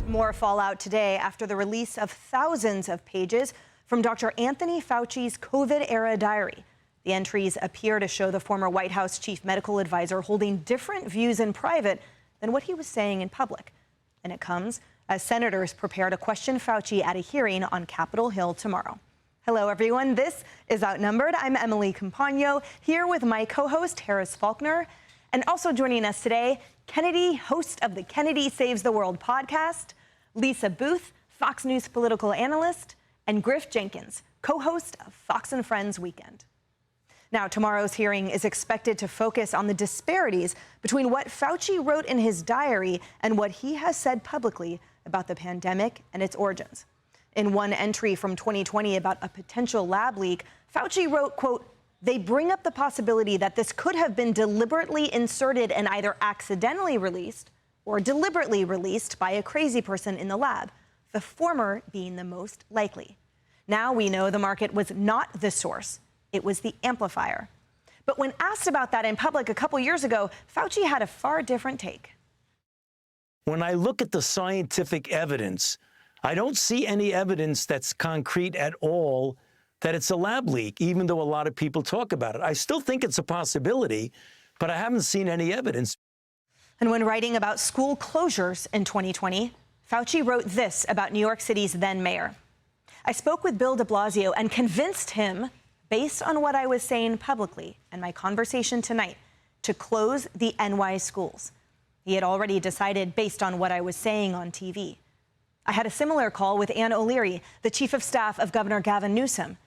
More fallout today after the release of thousands of pages from Dr. Anthony Fauci's COVID-era diary. The entries appear to show the former White House chief medical advisor holding different views in private than what he was saying in public. And it comes as senators prepare to question Fauci at a hearing on Capitol Hill tomorrow. Hello, everyone. This is Outnumbered. I'm Emily Compagno, here with my co-host, Harris Faulkner. And also joining us today, Kennedy, host of the Kennedy Saves the World podcast, Lisa Booth, Fox News political analyst, and Griff Jenkins, co-host of Fox and Friends Weekend. Now, tomorrow's hearing is expected to focus on the disparities between what Fauci wrote in his diary and what he has said publicly about the pandemic and its origins. In one entry from 2020 about a potential lab leak, Fauci wrote, quote, "They bring up the possibility that this could have been deliberately inserted and either accidentally released or deliberately released by a crazy person in the lab, the former being the most likely." Now we know the market was not the source. It was the amplifier. But when asked about that in public a couple years ago, Fauci had a far different take. When I look at the scientific evidence, I don't see any evidence that's concrete at all that it's a lab leak, even though a lot of people talk about it. I still think it's a possibility, but I haven't seen any evidence. And when writing about school closures in 2020, Fauci wrote this about New York City's then mayor. "I spoke with Bill de Blasio and convinced him, based on what I was saying publicly and my conversation tonight, to close the NY schools. He had already decided based on what I was saying on TV. I had a similar call with Ann O'Leary, the chief of staff of Governor Gavin Newsom.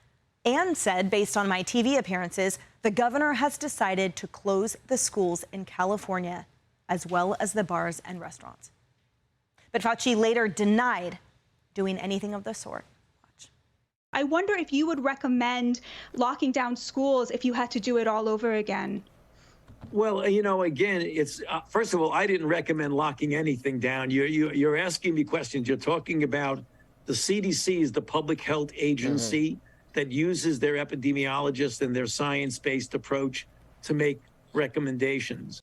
Ann said, based on my TV appearances, the governor has decided to close the schools in California, as well as the bars and restaurants." But Fauci later denied doing anything of the sort. Watch. I wonder if you would recommend locking down schools if you had to do it all over again. Well, you know, again, it's first of all, I didn't recommend locking anything down. You're asking me questions. You're talking about the CDC is the public health agency that uses their epidemiologists and their science-based approach to make recommendations.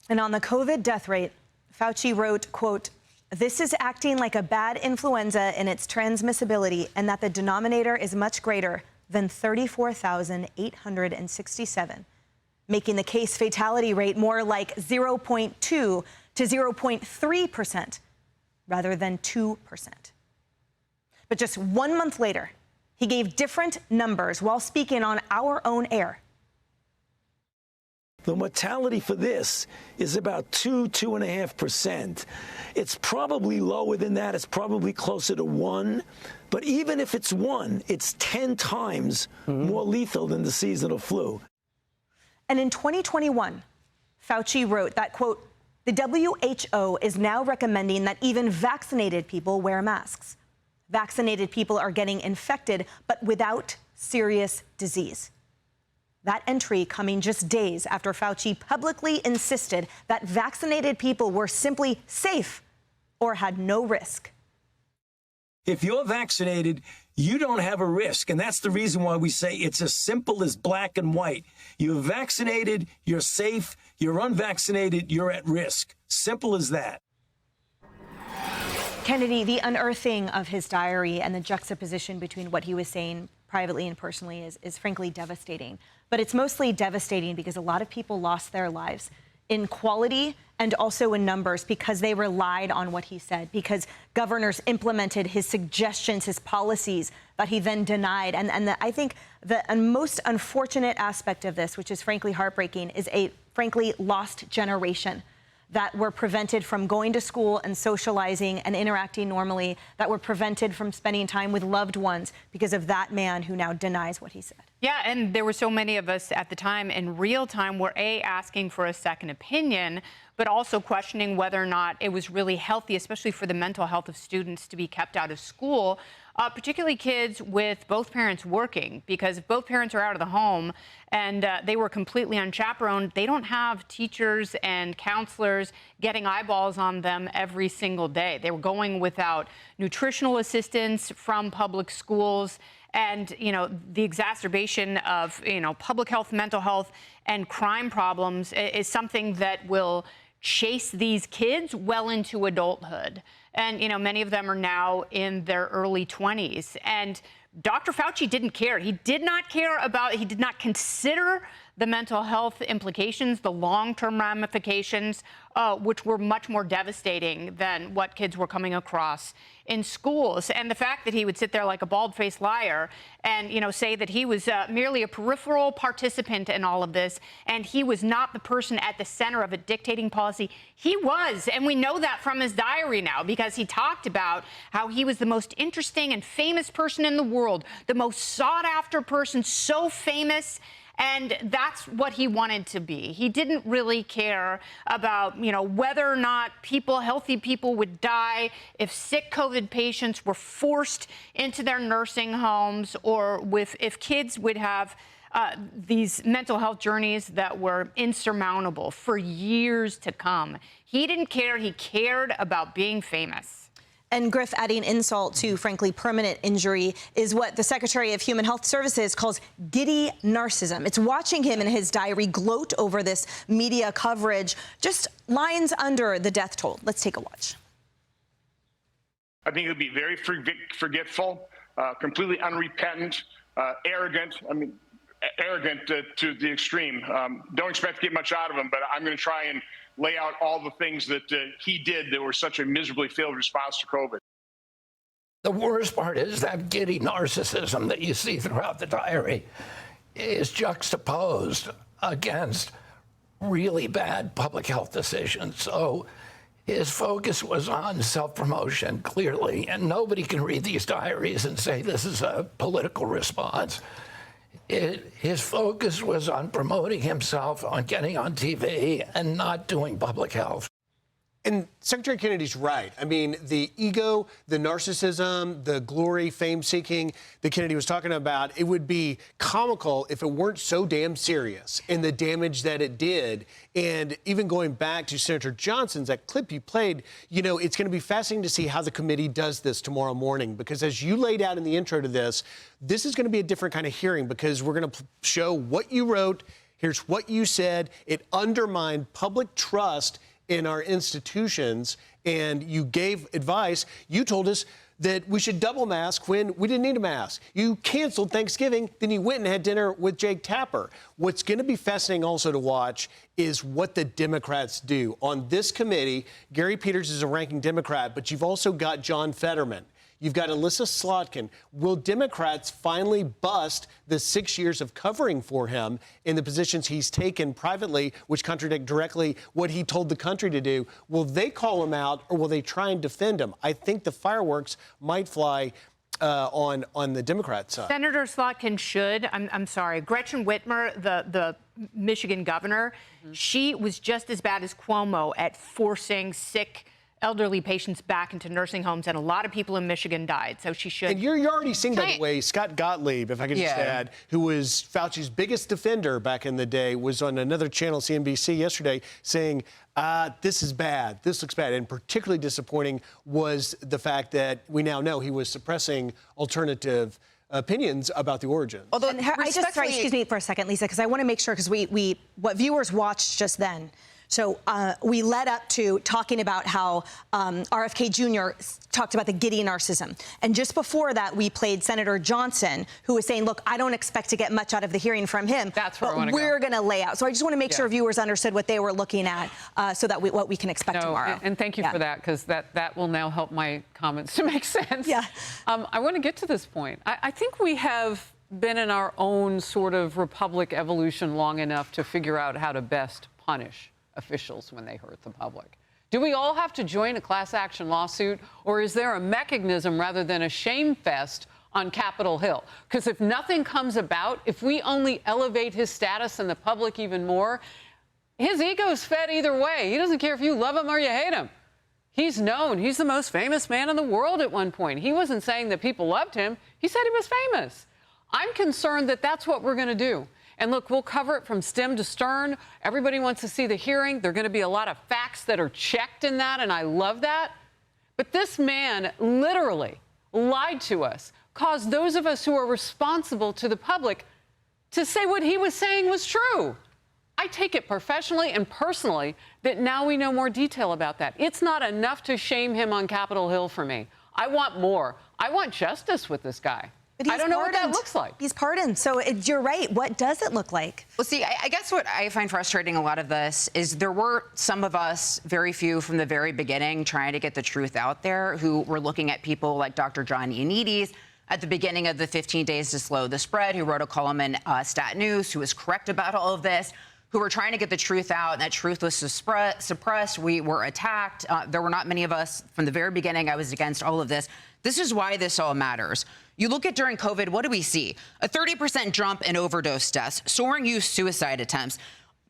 And on the COVID death rate, Fauci wrote, quote, "This is acting like a bad influenza in its transmissibility and that the denominator is much greater than 34,867, making the case fatality rate more like 0.2 to 0.3% rather than 2%. But just 1 month later, he gave different numbers while speaking on our own air. The mortality for this is about 2.5%. It's probably lower than that. It's probably closer to 1. But even if it's 1, it's 10 times more lethal than the seasonal flu. And in 2021, Fauci wrote that, quote, "The WHO is now recommending that even vaccinated people wear masks. Vaccinated people are getting infected, but without serious disease." That entry coming just days after Fauci publicly insisted that vaccinated people were simply safe or had no risk. If you're vaccinated, you don't have a risk. And that's the reason why we say it's as simple as black and white. You're vaccinated, you're safe. You're unvaccinated, you're at risk. Simple as that. Kennedy, the unearthing of his diary and the juxtaposition between what he was saying privately and personally is frankly devastating. But it's mostly devastating because a lot of people lost their lives in quality and also in numbers because they relied on what he said, because governors implemented his suggestions, his policies that he then denied. I think the most unfortunate aspect of this, which is frankly heartbreaking, is a frankly lost generation that were prevented from going to school and socializing and interacting normally, that were prevented from spending time with loved ones because of that man who now denies what he said. Yeah, and there were so many of us at the time in real time were asking for a second opinion, but also questioning whether or not it was really healthy, especially for the mental health of students, to be kept out of school, particularly kids with both parents working, because if both parents are out of the home and they were completely unchaperoned, they don't have teachers and counselors getting eyeballs on them every single day. They were going without nutritional assistance from public schools. And, you know, the exacerbation of, public health, mental health, and crime problems is something that will chase these kids well into adulthood. And, you know, many of them are now in their early 20s. And Dr. Fauci didn't care. He did not care about, he did not consider the mental health implications, the long-term ramifications, which were much more devastating than what kids were coming across in schools. And the fact that he would sit there like a bald-faced liar and, you know, say that he was merely a peripheral participant in all of this, and he was not the person at the center of a dictating policy. He was, and we know that from his diary now, because he talked about how he was the most interesting and famous person in the world, the most sought-after person, so famous. And that's what he wanted to be. He didn't really care about, you know, whether or not healthy people would die, if sick COVID patients were forced into their nursing homes, or if kids would have these mental health journeys that were insurmountable for years to come. He didn't care. He cared about being famous. And Griff, adding insult to, frankly, permanent injury is what the Secretary of Human Health Services calls giddy narcissism. It's watching him in his diary gloat over this media coverage, just lines under the death toll. Let's take a watch. I think it would be very forgetful, completely unrepentant, arrogant. I mean, arrogant to the extreme. Don't expect to get much out of him, but I'm going to try and lay out all the things that he did that were such a miserably failed response to COVID. The worst part is that giddy narcissism that you see throughout the diary is juxtaposed against really bad public health decisions. So his focus was on self-promotion, clearly, and nobody can read these diaries and say this is a political response. His focus was on promoting himself, on getting on TV, and not doing public health. And Secretary Kennedy's right. I mean, the ego, the narcissism, the glory, fame-seeking that Kennedy was talking about, it would be comical if it weren't so damn serious in the damage that it did. And even going back to Senator Johnson's, that clip you played, you know, it's going to be fascinating to see how the committee does this tomorrow morning, because as you laid out in the intro to this is going to be a different kind of hearing, because we're going to show what you wrote. Here's what you said. It undermined public trust in our institutions, and you gave advice. You told us that we should double mask when we didn't need a mask. You canceled Thanksgiving, then you went and had dinner with Jake Tapper. What's going to be fascinating also to watch is what the Democrats do. On this committee, Gary Peters is a ranking Democrat, but you've also got John Fetterman. You've got Alyssa Slotkin. Will Democrats finally bust the 6 years of covering for him in the positions he's taken privately, which contradict directly what he told the country to do? Will they call him out, or will they try and defend him? I think the fireworks might fly on the Democrat side. Senator Slotkin should. I'm sorry. Gretchen Whitmer, the Michigan governor, she was just as bad as Cuomo at forcing sick elderly patients back into nursing homes, and a lot of people in Michigan died. So she should. And you're already seeing, by the way, Scott Gottlieb, if I could just add, who was Fauci's biggest defender back in the day, was on another channel, CNBC, yesterday, saying, this is bad. This looks bad. And particularly disappointing was the fact that we now know he was suppressing alternative opinions about the origins. Although, excuse me for a second, Lisa, because I want to make sure, because what viewers watched just then. So we led up to talking about how RFK Jr. talked about the giddy narcissism. And just before that, we played Senator Johnson, who was saying, look, I don't expect to get much out of the hearing from him. That's where but we're going to lay out. So I just want to make sure viewers understood what they were looking at so that what we can expect tomorrow. And thank you for that, because that will now help my comments to make sense. Yeah. I want to get to this point. I think we have been in our own sort of republic evolution long enough to figure out how to best punish officials when they hurt the public. Do we all have to join a class action lawsuit, or is there a mechanism rather than a shame fest on Capitol Hill? Because if nothing comes about, if we only elevate his status in the public even more, his ego's fed either way. He doesn't care if you love him or you hate him. He's known. He's the most famous man in the world at one point. He wasn't saying that people loved him. He said he was famous. I'm concerned that that's what we're going to do. And look, we'll cover it from stem to stern. Everybody wants to see the hearing. There are going to be a lot of facts that are checked in that, and I love that. But this man literally lied to us, caused those of us who are responsible to the public to say what he was saying was true. I take it professionally and personally that now we know more detail about that. It's not enough to shame him on Capitol Hill for me. I want more. I want justice with this guy. But I don't know what that looks like. He's pardoned. So you're right. What does it look like? Well, see, I guess what I find frustrating a lot of this is there were some of us, very few from the very beginning, trying to get the truth out there, who were looking at people like Dr. John Ioannidis at the beginning of the 15 Days to Slow the Spread, who wrote a column in Stat News, who was correct about all of this, who were trying to get the truth out, and that truth was suppressed. We were attacked. There were not many of us from the very beginning. I was against all of this. This is why this all matters. You look at during COVID, what do we see? A 30% jump in overdose deaths, soaring youth suicide attempts,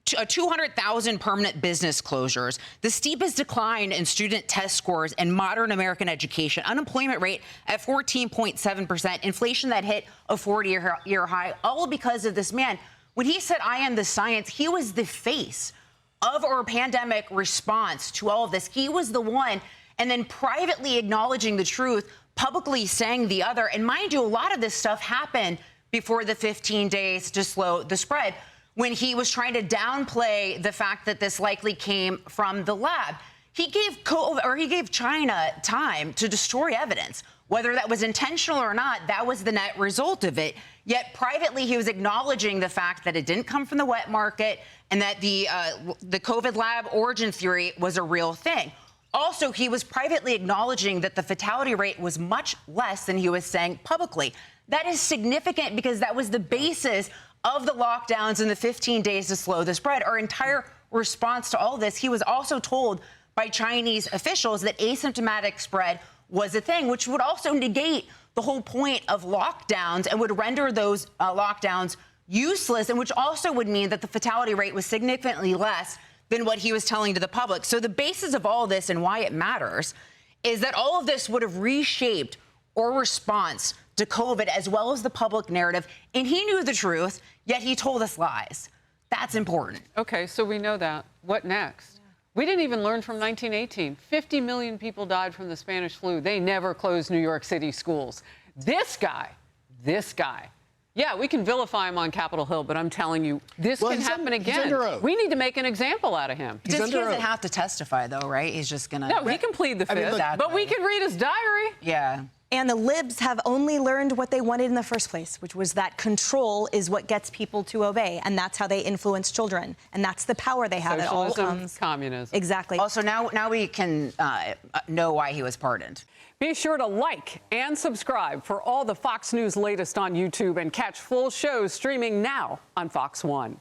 200,000 permanent business closures, the steepest decline in student test scores in modern American education, unemployment rate at 14.7%, inflation that hit a 40-year high, all because of this man. When he said, "I am the science," he was the face of our pandemic response to all of this. He was the one, and then privately acknowledging the truth, publicly saying the other. And mind you, a lot of this stuff happened before the 15 days to slow the spread, when he was trying to downplay the fact that this likely came from the lab. He gave China time to destroy evidence. Whether that was intentional or not, that was the net result of it. Yet privately, he was acknowledging the fact that it didn't come from the wet market and that the COVID lab origin theory was a real thing. Also, he was privately acknowledging that the fatality rate was much less than he was saying publicly. That is significant because that was the basis of the lockdowns and the 15 days to slow the spread. Our entire response to all this, he was also told by Chinese officials that asymptomatic spread was a thing, which would also negate the whole point of lockdowns and would render those lockdowns useless, and which also would mean that the fatality rate was significantly less than what he was telling to the public. So the basis of all this and why it matters is that all of this would have reshaped our response to COVID as well as the public narrative. And he knew the truth, yet he told us lies. That's important. Okay, so we know that. What next? We didn't even learn from 1918. 50 million people died from the Spanish flu. They never closed New York City schools. This guy, yeah, we can vilify him on Capitol Hill, but I'm telling you, this can happen again. We need to make an example out of him. He doesn't have to testify, though, right? He's just going to... No, he can plead the fifth, but we can read his diary. Yeah. And the libs have only learned what they wanted in the first place, which was that control is what gets people to obey. And that's how they influence children. And that's the power they have. Socialism, it all comes. Communism. Exactly. Also, now we can know why he was pardoned. Be sure to like and subscribe for all the Fox News latest on YouTube and catch full shows streaming now on Fox One.